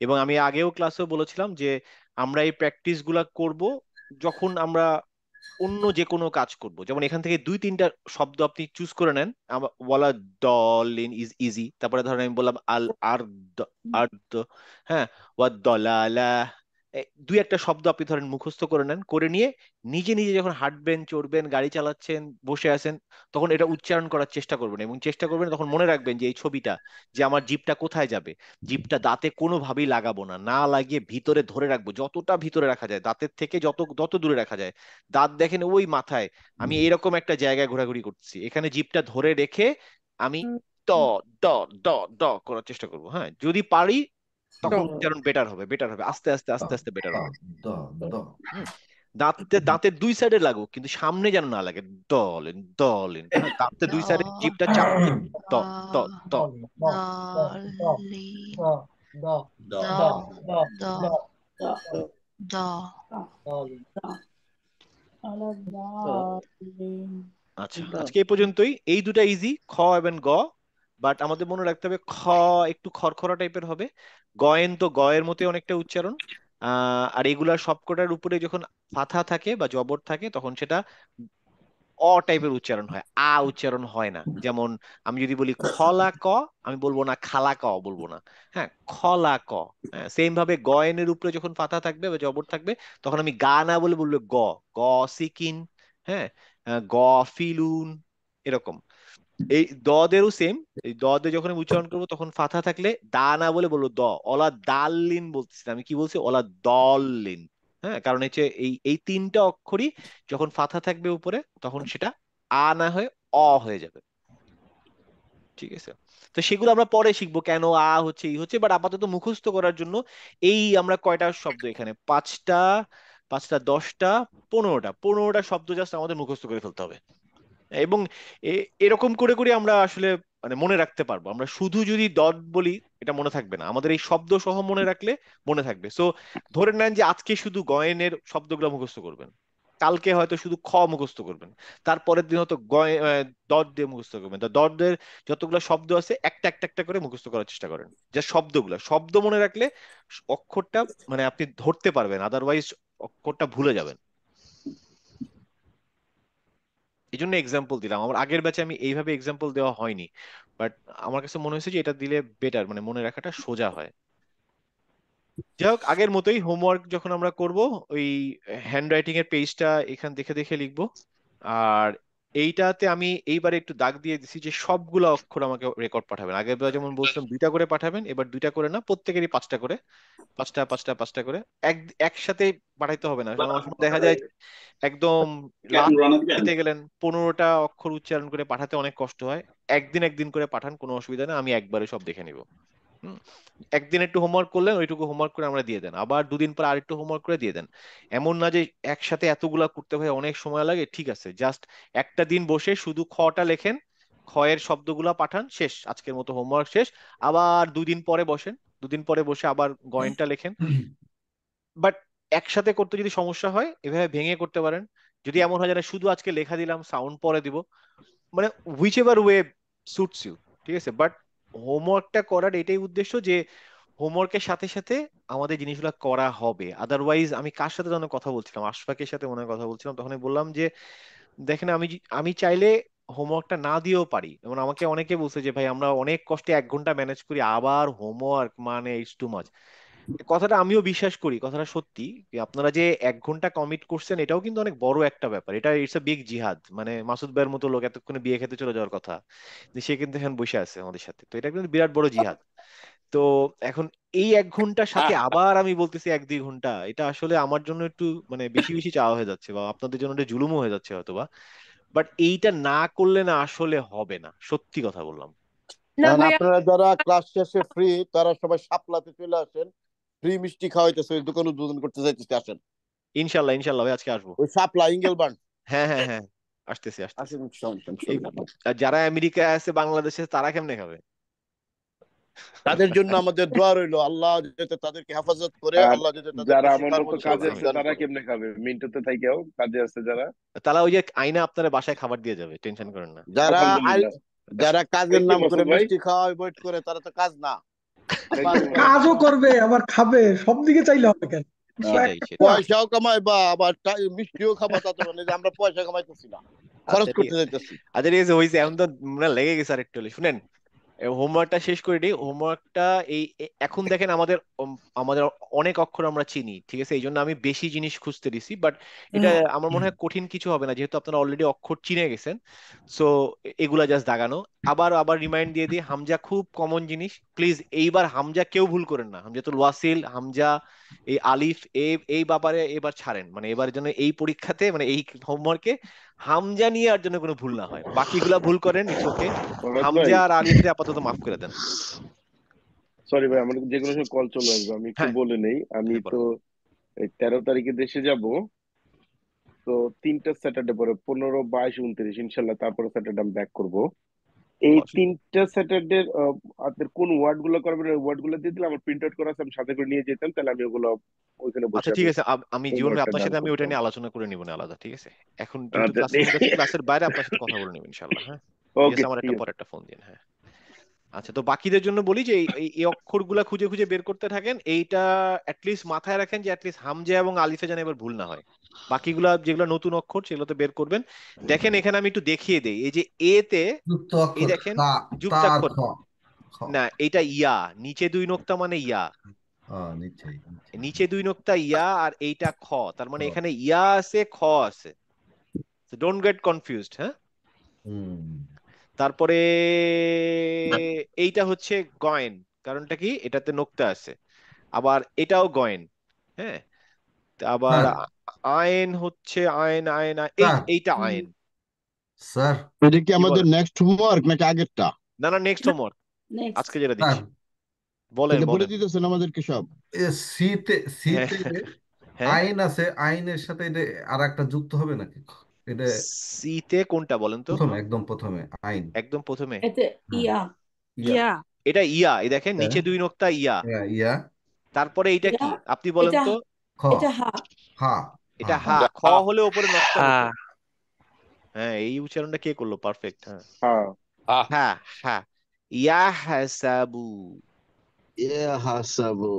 এবং আমি আগেও ক্লাসেও বলেছিলাম যে আমরা এই প্র্যাকটিস গুলা করব যখন আমরা অন্য যে কোনো কাজ করব। যেমন এখান থেকে 2-3টা শব্দ আপনি চুজ করে নেন। ওয়ালা দলিন ইজ ইজি, তারপরে ধরেন আমি বললাম আল আরদ আরদ, হ্যাঁ, ওয়া দলালা। 2-একটা শব্দ আপনি ধরেন মুখস্থ করে নেন, করে নিয়ে নিজে নিজে যখন হাঁটবেন, চড়বেন, গাড়ি চালাচ্ছেন, বসে আছেন, তখন এটা উচ্চারণ করার চেষ্টা করবেন। এবং চেষ্টা করবেন তখন মনে রাখবেন যে এই ছবিটা, যে আমার জিভটা কোথায় যাবে। জিভটা দাঁতে কোনোভাবেই লাগাবো না, না লাগিয়ে ভিতরে ধরে রাখবো, যতটা ভিতরে রাখা যায়, দাঁতের থেকে যত যত দূরে রাখা যায়। দাঁত দেখেন ওই মাথায়। আমি এরকম একটা জায়গায় ঘোরাঘুরি করতেছি, এখানে জিভটা ধরে রেখে আমি দ দ দ দ করার চেষ্টা করবো। হ্যাঁ, যদি পারি তখন উচ্চারণ বেটার হবে, বেটার হবে, আস্তে আস্তে আস্তে আস্তে বেটার হবে। হুম। দাঁতের 2 সাইডে লাগুক, কিন্তু সামনে যেন না লাগে। দলেন দলেন, হ্যাঁ, দাঁতের 2 সাইডে জিভটা চাপ দিয়ে দ দ দ। আচ্ছা, আজকে এই পর্যন্তই। এই দুটা ইজি, খ এবং গ। বাট আমাদের মনে রাখতে হবে খ একটু খড়খড়া টাইপের হবে। গয়েন তো গয়ের মতো অনেকটা উচ্চারণ। আর এগুলার সবকটার উপরে যখন ফাথা থাকে বা জবর থাকে, তখন সেটা অ টাইপের উচ্চারণ হয়, আ উচ্চারণ হয় না। যেমন আমি যদি বলি খলা ক, আমি বলবো না খালা ক, বলবো না। হ্যাঁ, খলা ক। হ্যাঁ, সেম ভাবে গয়েনের উপরে যখন ফাথা থাকবে বা জবর থাকবে, তখন আমি গা না বলে বলবো গ। গ সিকিন, হ্যাঁ, গ ফিলুন, এরকম। এই দ দেরও সেম। এই দ দে যখন আমি উচ্চারণ করবো, তখন ফাথা থাকলে দা না বলে বলবো দ। অলা দাল্লিন বলতেছি না, আমি কি বলছি? অলা দল্লিন। হ্যাঁ, কারণ হচ্ছে এই এই 3টা অক্ষরই যখন ফাথা থাকবে উপরে, তখন সেটা আ না হয়ে অ হয়ে যাবে। ঠিক আছে? তো সেগুলো আমরা পরে শিখবো, কেন আ হচ্ছে ই হচ্ছে। বাট আপাতত মুখস্থ করার জন্য এই আমরা কয়টা শব্দ এখানে, 5টা 5টা 10টা 15টা শব্দ জাস্ট আমাদের মুখস্থ করে ফেলতে হবে। এবং এরকম করে করে আমরা আসলে মানে মনে রাখতে পারবো। আমরা শুধু যদি ডট বলি, এটা মনে থাকবে না। আমাদের এই শব্দ সহ মনে রাখলে মনে থাকবে। সো ধরে নেন যে আজকে শুধু গয়েনের শব্দগুলো মুখস্থ করবেন, কালকে হয়তো শুধু খ মুখস্থ করবেন, তারপরের দিন হয়তো দট দিয়ে মুখস্থ করবেন। তা দটের যতগুলো শব্দ আছে একটা একটা একটা করে মুখস্থ করার চেষ্টা করেন। যে শব্দগুলো, শব্দ মনে রাখলে অক্ষরটা মানে আপনি ধরতে পারবেন, আদারওয়াইজ অক্ষরটা ভুলে যাবেন। এই জন্য এক্সাম্পল দিলাম। আমার আগের ব্যাচে আমি এইভাবে এক্সাম্পল দেওয়া হয়নি, বাট আমার কাছে মনে হয়েছে যে এটা দিলে বেটার, মানে মনে রাখাটা সোজা হয়। যাই হোক, আগের মতোই হোমওয়ার্ক যখন আমরা করব, ওই হ্যান্ড রাইটিং এর পেজটা এখান দেখে দেখে লিখবো। আর এইটাতে আমি এইবারে একটু দাগ দিয়ে দিছি যে সবগুলো অক্ষর আমাকে রেকর্ড পাঠাবেন। আগেরবার যেমন বলছিলাম 2টা করে পাঠাবেন, এবার 2টা করে না, প্রত্যেকেরই 5টা করে, 5টা করে একসাথে পাঠাইতে হবে না। কারণ অনেক সময় দেখা যায় একদম লাস্ট দিতে গেলেন 15টা অক্ষর উচ্চারণ করে পাঠাতে অনেক কষ্ট হয়। একদিন একদিন করে পাঠান, কোনো অসুবিধা নেই, আমি একবারে সব দেখে নিব। একদিন একটু হোমওয়ার্ক করলেন, ওইটুকু হোমওয়ার্ক করে আমরা দিয়ে দেন, আবার 2 দিন পর আরেকটু হোমওয়ার্ক করে দিয়ে দেন। এমন না যে একসাথে এতগুলা করতে হয়, অনেক সময় লাগে, ঠিক আছে, জাস্ট একটা দিন বসে শুধু খটা লেখেন, খয়ের শব্দগুলা পাঠান, শেষ, আজকের মতো হোমওয়ার্ক শেষ। আবার 2 দিন পরে বসেন, 2 দিন পরে বসে আবার গয়েনটা লেখেন। বাট একসাথে করতে যদি সমস্যা হয় এভাবে ভেঙে করতে পারেন। যদি এমন হয় যে শুধু আজকে লেখা দিলাম, সাউন্ড পরে দিব, মানে whichever way suits you, ঠিক আছে। বাট হোমওয়ার্কটা করার এটাই উদ্দেশ্য যে হোমওয়ার্কের সাথে সাথে আমাদের জিনিসগুলো করা হবে। আদারওয়াইজ আমি কার সাথে যেন কথা বলছিলাম, আশফাকের সাথে মনে হয় কথা বলছিলাম, তখন আমি বললাম যে দেখেন আমি চাইলে হোমওয়ার্কটা না দিয়েও পারি। যেমন আমাকে অনেকে বলছে যে ভাই আমরা অনেক কষ্টে 1 ঘন্টা ম্যানেজ করি, আবার হোমওয়ার্ক, মানে ইটস টু মাচ। কথাটা আমিও বিশ্বাস করি, কথাটা সত্যি। যে আপনারা যে 1 ঘন্টা কমিট করছেন এটাও কিন্তু অনেক বড় একটা ব্যাপার, এটা ইটস এ বিগ জিহাদ। মানে মাসুদ ভাইয়ের মতো লোক এতক্ষণে বিয়ে খেতে চলে যাওয়ার কথা, যে সে কিন্তু এখন বসে আছে আমাদের সাথে, তো এটা কিন্তু বিরাট বড় জিহাদ। তো এখন এই 1 ঘন্টার সাথে আবার আমি বলতেছি 1-2 ঘন্টা, এটা আসলে আমার জন্য একটু মানে বেশি বেশি চাওয়া হয়ে যাচ্ছে, বা আপনাদের জন্য একটা জুলুমও হয়ে যাচ্ছে হয়তোবা। বাট এইটা না করলে না আসলে হবে না, সত্যি কথা বললাম। না এখন ভাইয়া, আপনারা যারা ক্লাস শেষে ফ্রি তারা সবাই শাপলাতে চলে আসেন, ফ্রি মিষ্টি খাওয়াইতেছে, ওই দোকান উদ্বোধন করতে যাইতেছে, আসেন। ইনশাল্লাহ ইনশাল্লাহ ভাই, আজকে আসবো। ওই শাপলা ইঙ্গেলবার্ন, হ্যাঁ হ্যাঁ হ্যাঁ, আসতেছি আসতেছি। আসেন, এই সমস্যা নেই। আর যারা আমেরিকায় আছে, বাংলাদেশে, তারা কেমনে খাবে? তাদের জন্য আমাদের দোয়া রইলো, আল্লাহ যাতে তাদেরকে হেফাজত করে, আর আল্লাহ যাতে তাদেরকে যারা আমার শিখার মতো মতো কাজে তৌফিক আছে দান তারা করে। কেমনে খাবে? মিন্টুতে থাইকেও কাজে আছে যারা। তাহলে ওই যে আইনা আপনার বাসায় খাবার দিয়ে যাবে, টেনশন করেন না। যারা আলহামদুলিল্লাহ। যারা কাজের থ্যাংক ইউ নাম করে মাসুদ ভাই, মিষ্টি খাওয়া অ্যাভয়েড করে, তারা তো কাজ না। Thank Allah you. কাজও করবে আবার খাবে, সব দিকে চাইলে হবে কেন? সেটাই সেটাই। পয়সাও কামাইবা আবার মিষ্টিও খাবা, তা তো মানে যে আমরা পয়সা কামাইতেছি না, খরচ আচ্ছা ঠিক করতে যাইতেছি। আচ্ছা ঠিক আছে, হয়েছে, এখন তো মনে হয় লেগে গেছে আর একটু হলে। শুনেন, হোমওয়ার্কটা শেষ করে দিই। হোমওয়ার্কটা এখন দেখেন আমাদের আমাদের অনেক অক্ষর আমরা চিনি, ঠিক আছে, এই জন্য আমি বেশি জিনিস খুঁজতে দিছি। বাট এটা আমার মনে হয় কঠিন কিছু হবে না, যেহেতু আপনারা অলরেডি অক্ষর চিনে গেছেন। সো এগুলা জাস্ট দাগানো। আবার আবার রিমাইন্ড দিয়ে দিই, হামজা খুব কমন জিনিস, প্লিজ এইবার হামজা কেউ ভুল করেন না। হামজাতুল ওয়াসিল, হামজা, এই আলিফ, এই ব্যাপারে এবার ছাড়েন, মানে এবার জন্য এই পরীক্ষাতে, মানে এই হোমওয়ার্কে হামজা নিয়ে আর জন্য কোনো ভুল না হয়। বাকিগুলা ভুল করেন, ইটস ওকে, ফরহাদ ভাই, হামজা আর আলিফরে আপাতত মাফ করে দেন। সরি ভাই, আমার যে কোনো সময় কল চলে আসবে, আমি একটু হ্যাঁ বলে নেই। আমি হ্যাঁ তো বলেন। এই 13 তারিখে দেশে যাব। তো 3টা স্যাটারডে পরে, 15, 22, 29 ইনশাল্লাহ, তারপরে স্যাটারডে আমি ব্যাক করব। এই অসুবিধা 3টা স্যাটারডে আপনার কোন ওয়ার্ড গুলো করবেন, ওই ওয়ার্ড গুলো দিয়ে দিলে আমার প্রিন্ট আউট করা আছে, আমি সাথে করে নিয়ে যেতাম, তাহলে আমি ওগুলো ওইখানে বসে আচ্ছা ঠিক আমি আছে, আমি জীবন ভাই হোমওয়ার্কটা আপনার ডান সাথে আমি ওটা করতাম। নিয়ে আলোচনা করে নিব না আলাদা, ঠিক আছে। এখন যেহেতু আচ্ছা, ক্লাসের মধ্যে আছি, ক্লাসের বাইরে আপনার সাথে কথা বলে নেব ইনশাল্লাহ। হ্যাঁ ঠিক ওকে, আছে, আমার ঠিক একটা আছে। পরে একটা ফোন দিন। হ্যাঁ আচ্ছা, তো বাকিদের জন্য বলি যে এই অক্ষরগুলা খুঁজে খুঁজে বের করতে থাকেন। এইটা অ্যাটলিস্ট মাথায় রাখেন যে অ্যাটলিস্ট হামজা এবং আলিফে যেন এবার ভুল না হয়। বাকিগুলা যেগুলো নতুন অক্ষর সেগুলো তো বের করবেন। দেখেন এখানে আমি একটু দেখিয়ে দেই, এই যে তে, যুক্ত এই অক্ষর দেখেন তা, তার যুক্তাক্ষর, খ, খ। না এটা ইয়া, নিচে 2 নোক্তা মানে ইয়া, নিচেই নিচেই। নিচে 2 নোক্তা ইয়া, আর এইটা খ, তার মানে খ। এখানে ইয়া আছে, খ আছে, ডোন্ট গেট কনফিউজড। হ্যাঁ, হুম। তারপরে এইটা হচ্ছে গয়েন, কারণটা কি, এটাতে নোক্তা আছে। আবার এটাও গয়েন। হ্যাঁ, আবার স্যার, আইন হচ্ছে আইন আইন স্যার, এইটা আইন। স্যার, এটা কি কি আমাদের বলেন? নেক্সট হোমওয়ার্ক নাকি আগেরটা? না না, নেক্সট হোমওয়ার্ক, আজকে যেটা স্যার, দিচ্ছি। বলেন এটা বলে বলেন। দিতেছেন আমাদেরকে সব? সিতে হ্যাঁ সিতে হ্যাঁ, আইন আছে, আইনের সাথে এটা আর একটা যুক্ত হবে নাকি? এটা সিতে কোনটা বলেন তো? প্রথমে, একদম প্রথমে আইন। একদম প্রথমে হ্যাঁ, ইয়া। ইয়া, এটা ইয়া, এই দেখেন হ্যাঁ, নিচে 2 নোক্তা ইয়া। ইয়া। তারপরে এইটা কি আপনি বলেন তো? খ, হা, হা, এটা হা, খ হা, হলে উপরে নক্তার হা, উপর। হ্যাঁ, এই উচ্চারণটা কে করলো পারফেক্ট। হ্যাঁ হা, হা। হ্যাঁ হ্যাঁ, ইয়া হাসাবু, ইয়া হাসাবু।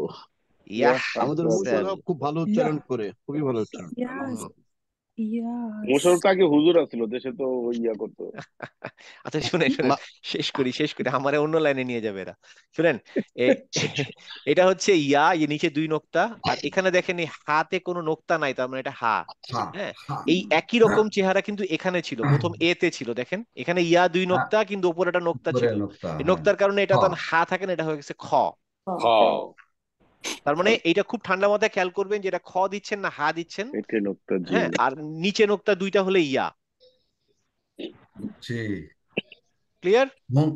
ইয়া ইয়া আমাদের হাসাবু। মুশাররফ হাসাবু। খুব ভালো উচ্চারণ করে, খুবই ভালো উচ্চারণ। ইয়াস, ইয়াস মোশাররফ তো আগে হুজুর আছিল দেশে, তো ওই ইয়া করতো। আচ্ছা শুনেন শুনেন, শেষ করি আমারে অন্য লাইনে নিয়ে যাবে এরা। শুনেন, এটা হচ্ছে ইয়া, নিচে 2 নোক্তা, আর এখানে দেখেন এই হাতে কোনো নোক্তা নাই, তার মানে এটা হা। হ্যাঁ হ্যাঁ, এই একই রকম চেহারা কিন্তু এখানে ছিল, প্রথম এ তে ছিল, দেখেন এখানে ইয়া 2 নোক্তা কিন্তু উপরে একটা নোক্তা উপরে ছিল, নোক্তা, এই হ্যাঁ। নোক্তার কারণে এটা খ তখন হা থাকে না, এটা হয়ে গেছে খ। তার মানে এইটা খুব ঠান্ডা মাথায় খেয়াল করবেন যে এটা খ দিচ্ছেন না হা দিচ্ছেন। এতে নোক্তা জি। হ্যাঁ, আর নিচে নোক্তা 2টা হলে ইয়া। জি। ক্লিয়ার?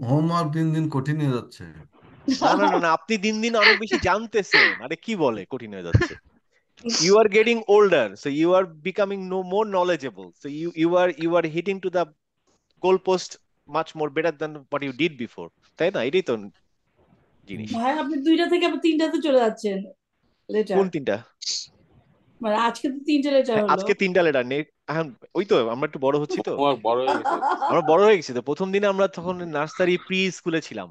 হোমওয়ার্ক দিন দিন কঠিন হয়ে যাচ্ছে। না, আপনি দিন দিন অনেক বেশি জানতেছেন। আরে কি বলে কঠিন হয়ে যাচ্ছে? You are getting older, so you are becoming more knowledgeable. So you are hitting to the goalpost much more better than what you did before. তাই না? এটাই তো জিনিস। ভাই আপনি 2টা থেকে আবার 3টাতে চলে যাচ্ছেন লেটার, কোন 3টা? মানে আজকে তো 3টে লেটার হলো। আজকে 3টা লেটার নেই এখন। ওই তো আমরা একটু বড় হচ্ছি তো, আমরা বড় হয়ে গেছি তো। প্রথম দিনে আমরা তখন নার্সারি প্রি স্কুলে ছিলাম,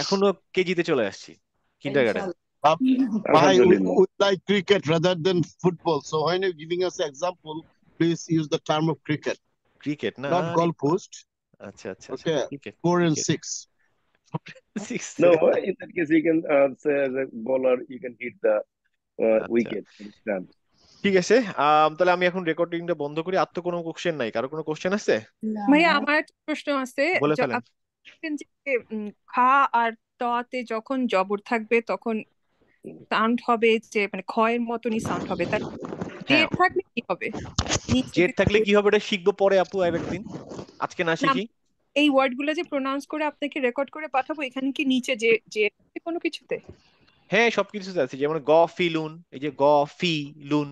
এখনো কেজিতে চলে আসছি, কিন্ডারগার্টেন। Why we আলহামদুলিল্লাহ। like cricket rather than football? So when you're giving us example, please use the term of cricket, cricket না, not goalpost. আচ্ছা Okay, cricket 4 and 6. 6। No, in that case you can say as a bowler you can hit the আচ্ছা wicket. Understand? ঠিক আছে, তাহলে আমি এখন রেকর্ডিংটা বন্ধ করি। আর তো কোনো কোশ্চেন নাই, কারো কোনো কোশ্চেন আছে? ভাইয়া আমার একটা প্রশ্ন আছে। বলে ফেলেন। আপনি বলছেন যে খা আর ততে যখন জবর থাকবে তখন সাউন্ড হবে যে মানে খয়ের মতনই সাউন্ড হবে, তার হ্যাঁ, জেড থাকলে কি হবে? নিচে জেড যে থাকলে কি হবে এটা শিখবো পরে আপু, আরেকদিন, আজকে না না, শিখি। এই ওয়ার্ড গুলো যে প্রোনাউন্স করে আপনাকে রেকর্ড করে পাঠাবো, এখানে কি নিচে যে যে কোনো কিছুতে? হ্যাঁ, সবকিছুতে আছে, যেমন গ ফি লুন, এই যে গ ফি লুন।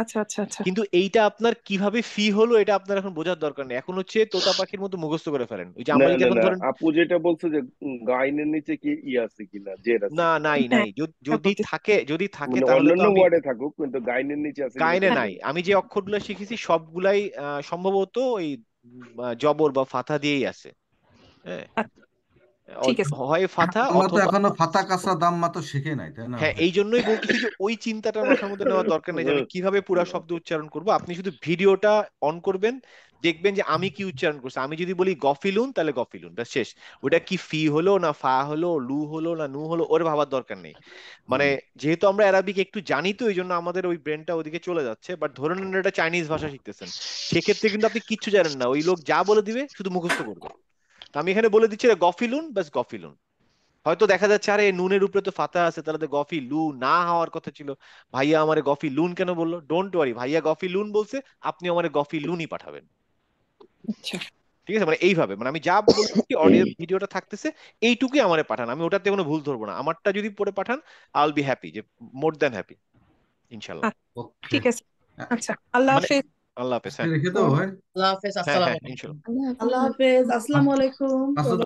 আচ্ছা কিন্তু এইটা আপনার কিভাবে ফি হলো এটা আপনার এখন বোঝার দরকার নেই, এখন হচ্ছে তোতা পাখির মতো মুখস্থ করে ফেলেন। ওই যে না আমরা যদি না এখন না, ধরেন, আপু যেটা বলছে যে গাইনের নিচে কি ই আছে কিনা, জের আছে না কিনা, নাই হ্যাঁ যদি থাকে মানে তাহলে তো অন্যান্য আমি ওয়ার্ডে থাকুক কিন্তু গাইনের নিচে আছে কিনা গায়নে এটা নাই, বলুন। আমি যে অক্ষরগুলো শিখেছি সবগুলাই সম্ভবত ওই জবর বা ফাথা দিয়েই আছে। হ্যাঁ, ঠিক আছে। হয় ফাথা আমরা তো অথবা, এখনো ফাতা কাসরা দাম মাত্র শিখে নাই, তাই না হ্যাঁ ভাই? এই জন্যই বলতেছি যে ওই চিন্তাটা মাথার মধ্যে নেওয়ার দরকার নেই যে আমি কিভাবে পুরা শব্দ উচ্চারণ করব। আপনি শুধু ভিডিওটা অন করবেন, দেখবেন যে আমি কি উচ্চারণ করছি। আমি যদি বলি গফিলুন, তাহলে গফিলুন, ব্যাস শেষ। ওটা কি ফি হলো না ফা হলো, লু হলো না নু হলো, ওর ভাবার দরকার নেই। মানে যেহেতু আমরা অ্যারাবিক একটু জানি তো এই জন্য আমাদের ওই ব্রেনটা ওদিকে চলে যাচ্ছে। বাট ধরে নেন এটা চাইনিজ ভাষা শিখতেছেন, সেক্ষেত্রে কিন্তু আপনি কিচ্ছু জানেন না, ওই লোক যা বলে দিবে শুধু মুখস্থ করবে। তো আমি এখানে বলে দিচ্ছি গফিলুন, ব্যাস গফিলুন। হয়তো দেখা যাচ্ছে আরে নুনের উপরে তো ফাতা আছে, তাহলে তো গফি লু না হওয়ার কথা ছিল, ভাইয়া আমারে গফি লুন কেন বললো? ডোন্ট ওয়ারি, ভাইয়া গফি লুন বলছে, আপনি আমারে গফি লুনই পাঠাবেন। আচ্ছা ঠিক আছে, মানে এইভাবে, মানে আমি যা বলছি অডিও ভিডিওটা থাকতেছে এইটুকুই আমারে পাঠান, আমি ওটাতে কোনো ভুল ধরবো না। আমারটা যদি পড়ে পাঠান, আই উইল বি হ্যাপি, যে মোর দ্যান হ্যাপি, ইনশাল্লাহ। ওকে, ঠিক আছে। আচ্ছা, আল্লাহ মানে হাফেজ। আল্লাহ হাফেজ। হ্যাঁ রেখে দেবো ভাই। আল্লাহ হাফেজ, হ্যাঁ আসসালামু হ্যাঁ আলাইকুম। ইনশাল্লাহ। আল্লাহ হাফেজ, আসসালামু আলাইকুম। আসলে